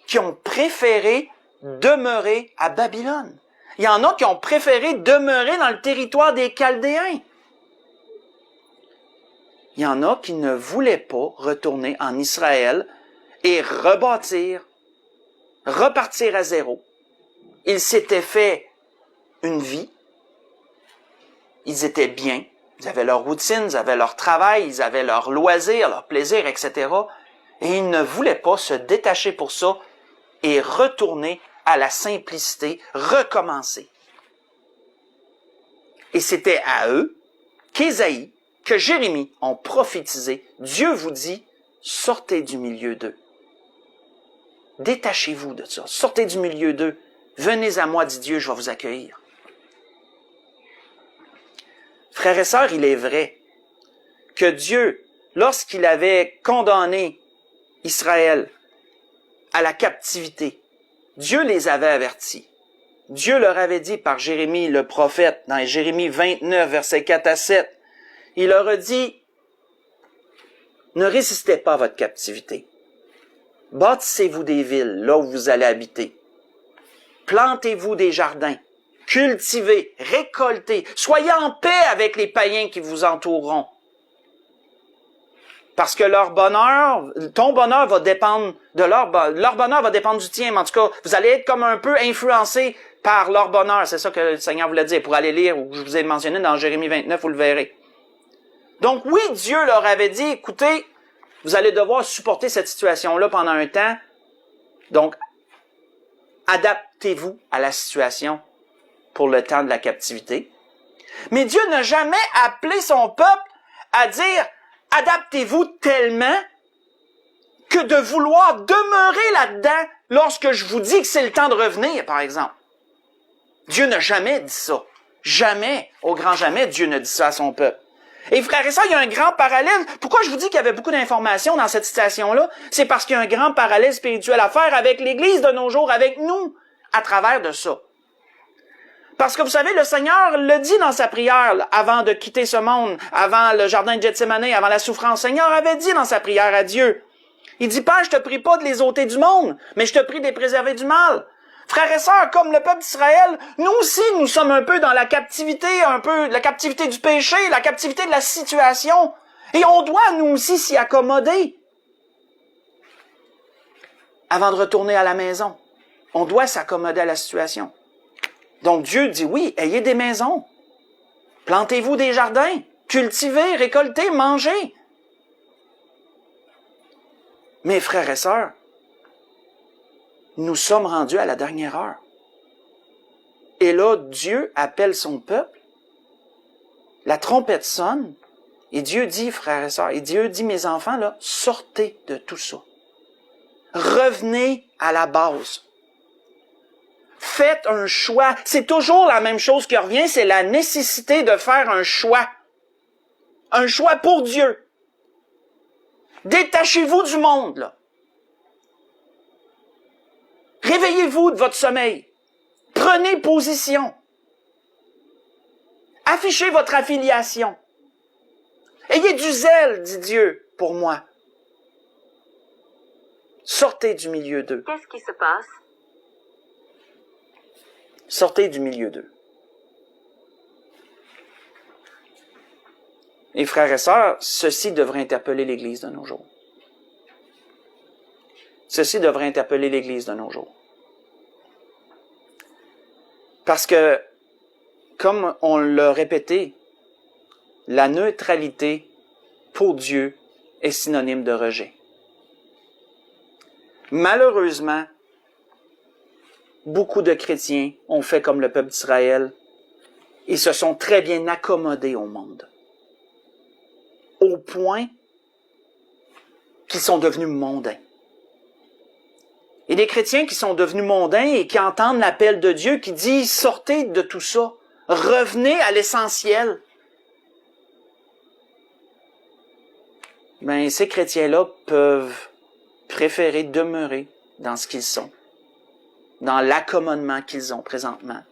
qui ont préféré demeurer à Babylone. Il y en a qui ont préféré demeurer dans le territoire des Chaldéens. il y en a qui ne voulaient pas retourner en Israël et rebâtir, repartir à zéro. Ils s'étaient fait une vie. Ils étaient bien. Ils avaient leur routine, ils avaient leur travail, ils avaient leurs loisirs, leurs plaisirs, etc. Et ils ne voulaient pas se détacher pour ça et retourner à la simplicité, recommencer. Et c'était à eux qu'Ésaïe, que Jérémie ont prophétisé. Dieu vous dit, sortez du milieu d'eux. Détachez-vous de ça. Sortez du milieu d'eux. Venez à moi, dit Dieu, je vais vous accueillir. Frères et sœurs, il est vrai que Dieu, lorsqu'il avait condamné Israël à la captivité, Dieu les avait avertis. Dieu leur avait dit par Jérémie le prophète, dans Jérémie 29, versets 4 à 7, il leur a dit, ne résistez pas à votre captivité. Bâtissez-vous des villes, là où vous allez habiter. Plantez-vous des jardins. Cultivez, récoltez. Soyez en paix avec les païens qui vous entoureront. Parce que leur bonheur, ton bonheur va dépendre de leur bonheur va dépendre du tien. Mais en tout cas, vous allez être comme un peu influencé par leur bonheur. C'est ça que le Seigneur voulait dire. Pour aller lire, où je vous ai mentionné dans Jérémie 29, vous le verrez. Donc oui, Dieu leur avait dit, écoutez, vous allez devoir supporter cette situation-là pendant un temps. Donc, adaptez-vous à la situation pour le temps de la captivité. Mais Dieu n'a jamais appelé son peuple à dire, adaptez-vous tellement que de vouloir demeurer là-dedans lorsque je vous dis que c'est le temps de revenir, par exemple. Dieu n'a jamais dit ça. Jamais, au grand jamais, Dieu ne dit ça à son peuple. Et frères et sœurs, il y a un grand parallèle. Pourquoi je vous dis qu'il y avait beaucoup d'informations dans cette situation-là? C'est parce qu'il y a un grand parallèle spirituel à faire avec l'Église de nos jours, avec nous, à travers de ça. Parce que vous savez, le Seigneur le dit dans sa prière, là, avant de quitter ce monde, avant le jardin de Gethsémane, avant la souffrance. Le Seigneur avait dit dans sa prière à Dieu, il dit, Père, je te prie pas de les ôter du monde, mais je te prie de les préserver du mal. Frères et sœurs, comme le peuple d'Israël, nous aussi, nous sommes un peu dans la captivité, un peu la captivité du péché, la captivité de la situation. Et on doit, nous aussi, s'y accommoder avant de retourner à la maison. On doit s'accommoder à la situation. Donc Dieu dit, oui, ayez des maisons. Plantez-vous des jardins. Cultivez, récoltez, mangez. Mes frères et sœurs, nous sommes rendus à la dernière heure. Et là, Dieu appelle son peuple. La trompette sonne. Et Dieu dit, frères et sœurs, et Dieu dit, mes enfants, là, sortez de tout ça. Revenez à la base. Faites un choix. C'est toujours la même chose qui revient, c'est la nécessité de faire un choix. Un choix pour Dieu. Détachez-vous du monde, là. Réveillez-vous de votre sommeil. Prenez position. Affichez votre affiliation. Ayez du zèle, dit Dieu, pour moi. Sortez du milieu d'eux. Qu'est-ce qui se passe? Sortez du milieu d'eux. Et frères et sœurs, ceci devrait interpeller l'Église de nos jours. Ceci devrait interpeller l'Église de nos jours. Parce que, comme on l'a répété, la neutralité pour Dieu est synonyme de rejet. Malheureusement, beaucoup de chrétiens ont fait comme le peuple d'Israël et se sont très bien accommodés au monde. Au point qu'ils sont devenus mondains. Et des chrétiens qui sont devenus mondains et qui entendent l'appel de Dieu qui dit « Sortez de tout ça, revenez à l'essentiel ». Ben, ces chrétiens-là peuvent préférer demeurer dans ce qu'ils sont, dans l'accommodement qu'ils ont présentement,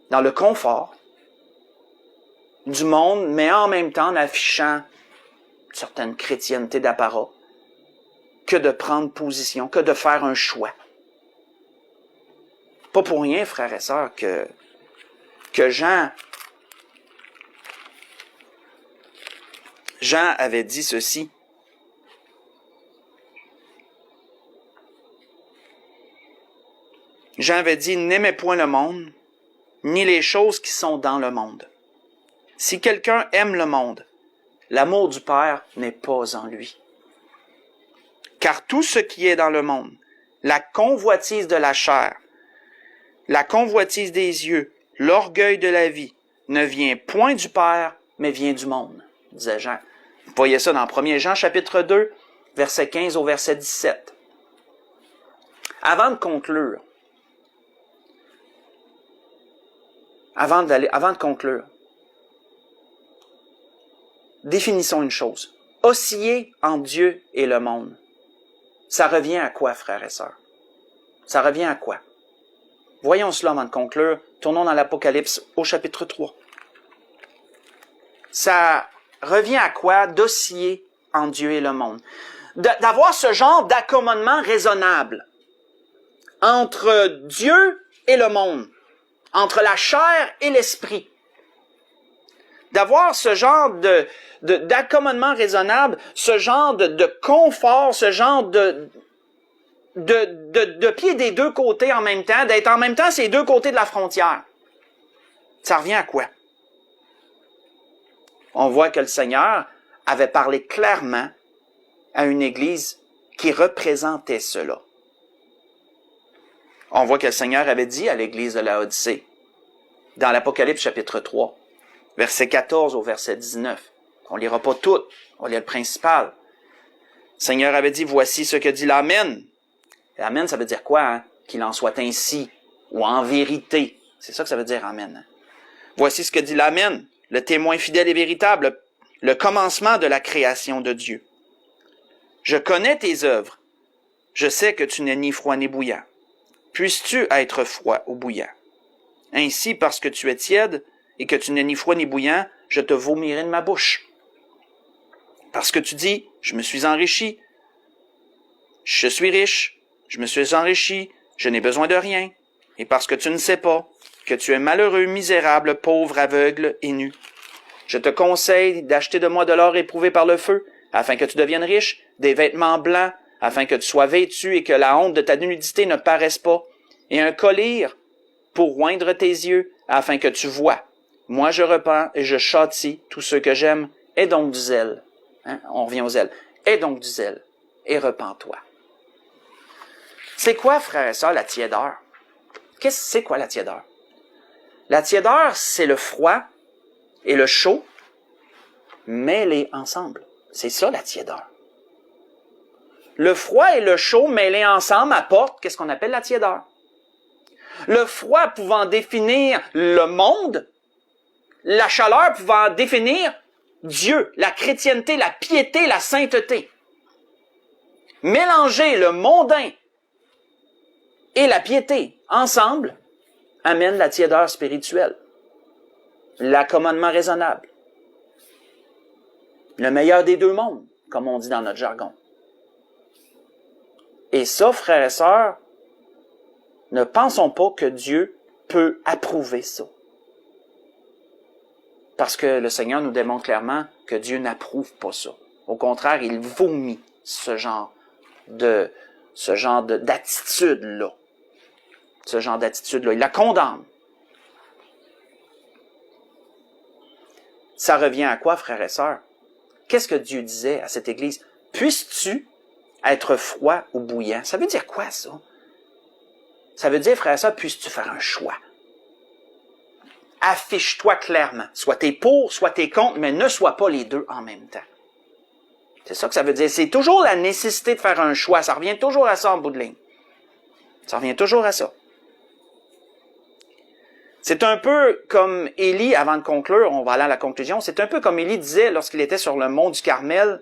dans le confort du monde, mais en même temps en affichant une certaine chrétienté d'apparat, que de prendre position, que de faire un choix. Pas pour rien, frères et sœurs, que Jean avait dit ceci. Jean avait dit, n'aimez point le monde, ni les choses qui sont dans le monde. Si quelqu'un aime le monde, l'amour du Père n'est pas en lui. Car tout ce qui est dans le monde, la convoitise de la chair, la convoitise des yeux, l'orgueil de la vie, ne vient point du Père, mais vient du monde, disait Jean. Vous voyez ça dans 1 Jean chapitre 2, verset 15 au verset 17. Avant de conclure, définissons une chose. Osciller entre Dieu et le monde. Ça revient à quoi, frères et sœurs? Ça revient à quoi? Voyons cela avant de conclure. Tournons dans l'Apocalypse au chapitre 3. Ça revient à quoi d'osciller entre Dieu et le monde? D'avoir ce genre d'accommodement raisonnable entre Dieu et le monde, entre la chair et l'esprit. D'avoir ce genre d'accommodement raisonnable, ce genre de confort, ce genre de pied des deux côtés en même temps, d'être en même temps ces deux côtés de la frontière. Ça revient à quoi? On voit que le Seigneur avait parlé clairement à une Église qui représentait cela. On voit que le Seigneur avait dit à l'Église de Laodicée, dans l'Apocalypse chapitre 3, verset 14 au verset 19. On ne lira pas tout, on lit le principal. Le Seigneur avait dit, voici ce que dit l'Amen. Amen, ça veut dire quoi? Hein? Qu'il en soit ainsi, ou en vérité. C'est ça que ça veut dire, Amen. Voici ce que dit l'Amen, le témoin fidèle et véritable, le commencement de la création de Dieu. Je connais tes œuvres. Je sais que tu n'es ni froid ni bouillant. Puisses-tu être froid ou bouillant? Ainsi, parce que tu es tiède et que tu n'es ni froid ni bouillant, je te vomirai de ma bouche. Parce que tu dis, je me suis enrichi, je suis riche, je me suis enrichi, je n'ai besoin de rien. Et parce que tu ne sais pas, que tu es malheureux, misérable, pauvre, aveugle et nu. Je te conseille d'acheter de moi de l'or éprouvé par le feu, afin que tu deviennes riche, des vêtements blancs, afin que tu sois vêtu et que la honte de ta nudité ne paraisse pas, et un collier pour oindre tes yeux, afin que tu vois. Moi je repens et je châtie tous ceux que j'aime. Aie donc du zèle. Hein? On revient au zèle. Aie donc du zèle et repens-toi. C'est quoi, frères et sœurs, la tiédeur? C'est quoi la tiédeur? La tiédeur, c'est le froid et le chaud mêlés ensemble. C'est ça, la tiédeur. Le froid et le chaud mêlés ensemble apportent qu'est-ce qu'on appelle la tiédeur. Le froid pouvant définir le monde, la chaleur pouvant définir Dieu, la chrétienté, la piété, la sainteté. Mélanger le mondain et la piété ensemble amène la tiédeur spirituelle, l'accommodement raisonnable, le meilleur des deux mondes, comme on dit dans notre jargon. Et ça, frères et sœurs, ne pensons pas que Dieu peut approuver ça. Parce que le Seigneur nous démontre clairement que Dieu n'approuve pas ça. Au contraire, il vomit ce genre d'attitude-là. Ce genre d'attitude-là. Il la condamne. Ça revient à quoi, frères et sœurs? Qu'est-ce que Dieu disait à cette Église? Puisses-tu être froid ou bouillant? Ça veut dire quoi, ça? Ça veut dire, frères et sœurs, puisses-tu faire un choix? Affiche-toi clairement. Soit t'es pour, soit t'es contre, mais ne sois pas les deux en même temps. C'est ça que ça veut dire. C'est toujours la nécessité de faire un choix. Ça revient toujours à ça en bout de ligne. Ça revient toujours à ça. C'est un peu comme Élie, avant de conclure, on va aller à la conclusion, c'est un peu comme Élie disait lorsqu'il était sur le mont du Carmel,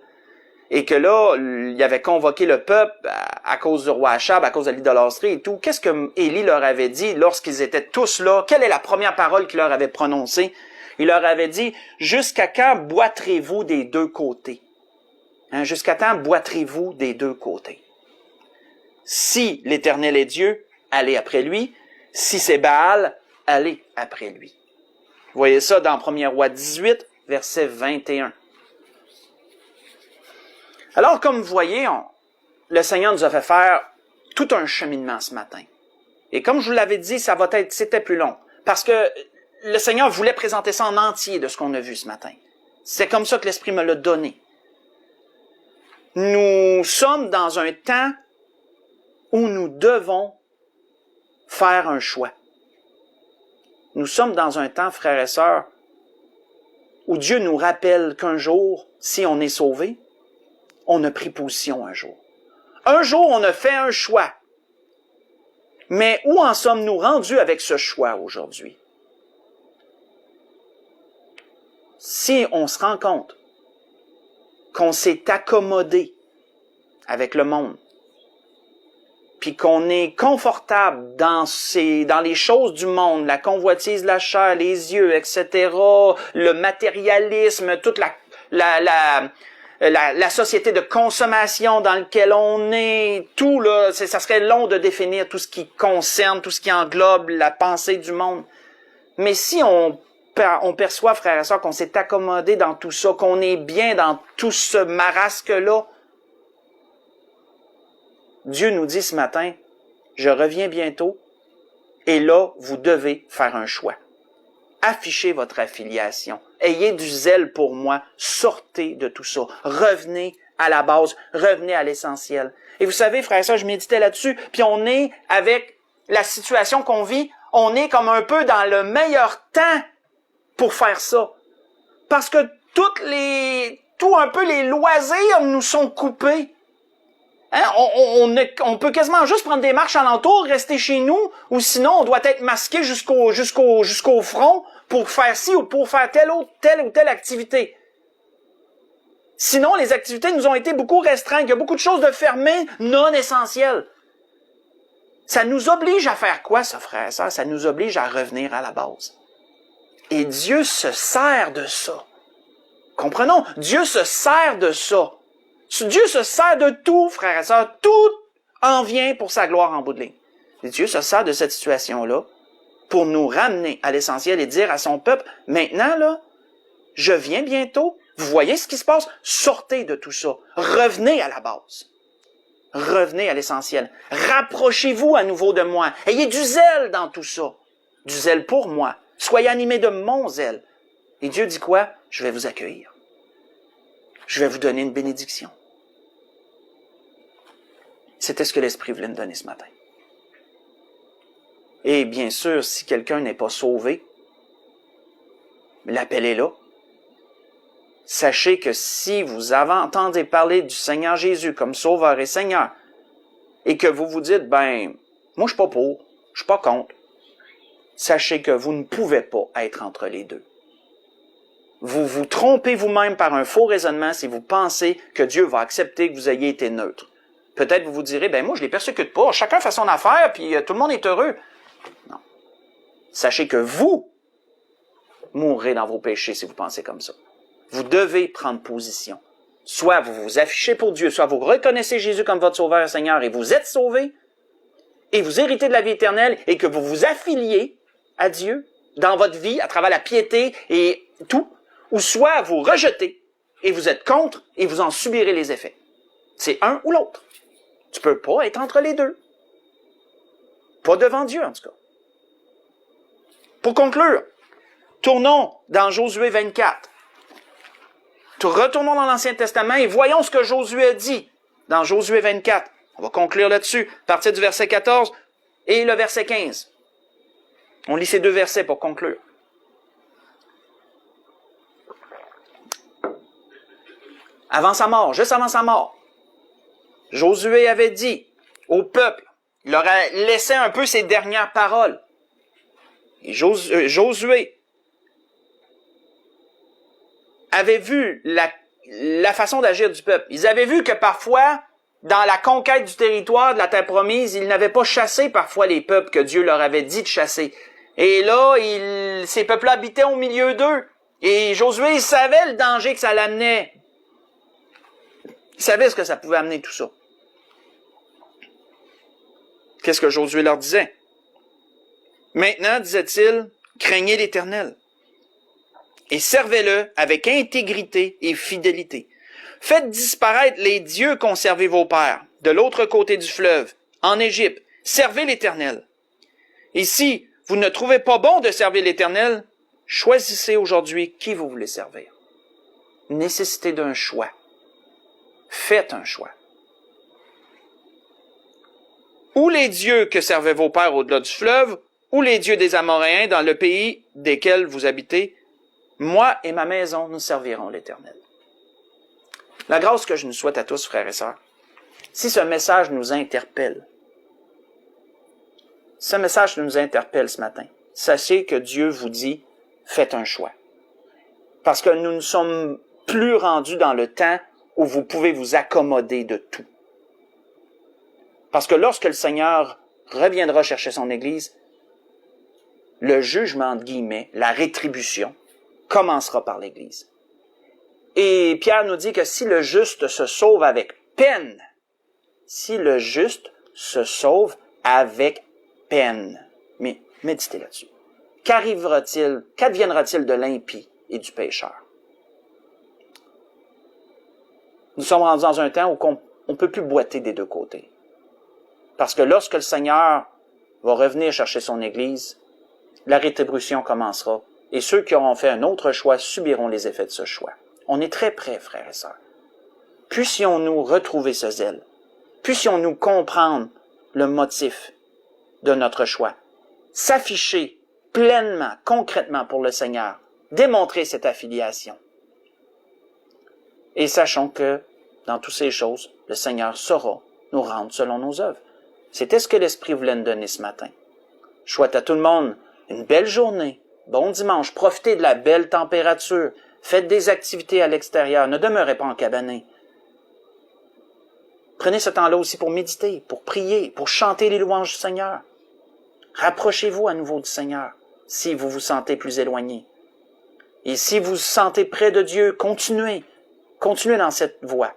et que là, il avait convoqué le peuple à cause du roi Achab, à cause de l'idolâtrie et tout. Qu'est-ce que Élie leur avait dit lorsqu'ils étaient tous là? Quelle est la première parole qu'il leur avait prononcée? Il leur avait dit, « Jusqu'à quand boiterez-vous des deux côtés? » Hein, jusqu'à quand boiterez-vous des deux côtés? Si l'Éternel est Dieu, allez après lui. Si c'est Baal, allez après lui. Vous voyez ça dans 1 Roi 18, verset 21. Alors, comme vous voyez, le Seigneur nous a fait faire tout un cheminement ce matin. Et comme je vous l'avais dit, c'était plus long. Parce que le Seigneur voulait présenter ça en entier de ce qu'on a vu ce matin. C'est comme ça que l'Esprit me l'a donné. Nous sommes dans un temps où nous devons faire un choix. Nous sommes dans un temps, frères et sœurs, où Dieu nous rappelle qu'un jour, si on est sauvé, on a pris position un jour. Un jour, on a fait un choix. Mais où en sommes-nous rendus avec ce choix aujourd'hui? Si on se rend compte qu'on s'est accommodé avec le monde, puis qu'on est confortable dans les choses du monde, la convoitise de la chair, les yeux, etc., le matérialisme, toute la société de consommation dans laquelle on est, tout là, ça serait long de définir tout ce qui concerne, tout ce qui englobe la pensée du monde. Mais si on perçoit, frères et sœurs, qu'on s'est accommodé dans tout ça, qu'on est bien dans tout ce marasque-là, Dieu nous dit ce matin, je reviens bientôt, et là, vous devez faire un choix. Affichez votre affiliation. Ayez du zèle pour moi. Sortez de tout ça. Revenez à la base. Revenez à l'essentiel. Et vous savez, frères et sœurs, je méditais là-dessus, puis on est avec la situation qu'on vit, on est comme un peu dans le meilleur temps pour faire ça. Parce que tout un peu les loisirs nous sont coupés. Hein? On peut quasiment juste prendre des marches alentour, rester chez nous, ou sinon on doit être masqué jusqu'au front pour faire ci ou pour faire telle ou telle activité. Sinon, les activités nous ont été beaucoup restreintes. Il y a beaucoup de choses de fermées, non essentielles. Ça nous oblige à faire quoi, ça, frère et sœur? Ça nous oblige à revenir à la base. Et Dieu se sert de ça. Comprenons, Dieu se sert de ça. Dieu se sert de tout, frères et sœurs. Tout en vient pour sa gloire en bout de ligne. Et Dieu se sert de cette situation-là pour nous ramener à l'essentiel et dire à son peuple, maintenant, là, je viens bientôt. Vous voyez ce qui se passe? Sortez de tout ça. Revenez à la base. Revenez à l'essentiel. Rapprochez-vous à nouveau de moi. Ayez du zèle dans tout ça. Du zèle pour moi. Soyez animés de mon zèle. Et Dieu dit quoi? Je vais vous accueillir. Je vais vous donner une bénédiction. C'était ce que l'Esprit voulait nous donner ce matin. Et bien sûr, si quelqu'un n'est pas sauvé, l'appel est là. Sachez que si vous avez entendu parler du Seigneur Jésus comme Sauveur et Seigneur, et que vous vous dites, moi je suis pas pour, je suis pas contre, sachez que vous ne pouvez pas être entre les deux. Vous vous trompez vous-même par un faux raisonnement si vous pensez que Dieu va accepter que vous ayez été neutre. Peut-être vous vous direz, moi je les persécute pas, chacun fait son affaire, puis tout le monde est heureux. Non. Sachez que vous mourrez dans vos péchés si vous pensez comme ça. Vous devez prendre position. Soit vous vous affichez pour Dieu, soit vous reconnaissez Jésus comme votre Sauveur et Seigneur et vous êtes sauvé, et vous héritez de la vie éternelle, et que vous vous affiliez à Dieu dans votre vie à travers la piété et tout, ou soit vous rejetez et vous êtes contre et vous en subirez les effets. C'est un ou l'autre. Tu peux pas être entre les deux. Pas devant Dieu, en tout cas. Pour conclure, tournons dans Josué 24. Retournons dans l'Ancien Testament et voyons ce que Josué a dit dans Josué 24. On va conclure là-dessus, à partir du verset 14 et le verset 15. On lit ces deux versets pour conclure. Avant sa mort, juste avant sa mort, Josué avait dit au peuple, il leur a laissé un peu ses dernières paroles. Et Josué avait vu la façon d'agir du peuple. Ils avaient vu que parfois, dans la conquête du territoire de la terre promise, ils n'avaient pas chassé parfois les peuples que Dieu leur avait dit de chasser. Et là, ces peuples-là habitaient au milieu d'eux. Et Josué, il savait le danger que ça l'amenait. Il savait ce que ça pouvait amener tout ça. Qu'est-ce que Josué leur disait? Maintenant, disait-il, craignez l'Éternel et servez-le avec intégrité et fidélité. Faites disparaître les dieux qu'ont servi vos pères, de l'autre côté du fleuve, en Égypte. Servez l'Éternel. Et si vous ne trouvez pas bon de servir l'Éternel, choisissez aujourd'hui qui vous voulez servir. Nécessité d'un choix. Faites un choix. Ou les dieux que servaient vos pères au-delà du fleuve, ou les dieux des Amoréens dans le pays desquels vous habitez, moi et ma maison, nous servirons l'Éternel. La grâce que je nous souhaite à tous, frères et sœurs, si ce message nous interpelle, ce matin, sachez que Dieu vous dit, faites un choix. Parce que nous ne sommes plus rendus dans le temps où vous pouvez vous accommoder de tout. Parce que lorsque le Seigneur reviendra chercher son Église, le jugement, entre guillemets, la rétribution, commencera par l'Église. Et Pierre nous dit que si le juste se sauve avec peine, mais méditez là-dessus. Qu'adviendra-t-il de l'impie et du pécheur? Nous sommes rendus dans un temps où on ne peut plus boiter des deux côtés. Parce que lorsque le Seigneur va revenir chercher son Église, la rétribution commencera. Et ceux qui auront fait un autre choix subiront les effets de ce choix. On est très près, frères et sœurs. Puissions-nous retrouver ce zèle. Puissions-nous comprendre le motif de notre choix. S'afficher pleinement, concrètement pour le Seigneur. Démontrer cette affiliation. Et sachons que, dans toutes ces choses, le Seigneur saura nous rendre selon nos œuvres. C'était ce que l'Esprit voulait nous donner ce matin. Je souhaite à tout le monde une belle journée, bon dimanche, profitez de la belle température, faites des activités à l'extérieur, ne demeurez pas en cabané. Prenez ce temps-là aussi pour méditer, pour prier, pour chanter les louanges du Seigneur. Rapprochez-vous à nouveau du Seigneur, si vous vous sentez plus éloigné. Et si vous vous sentez près de Dieu, continuez dans cette voie.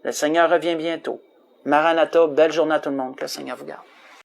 Le Seigneur revient bientôt. Maranatha, belle journée à tout le monde, que le Seigneur vous garde.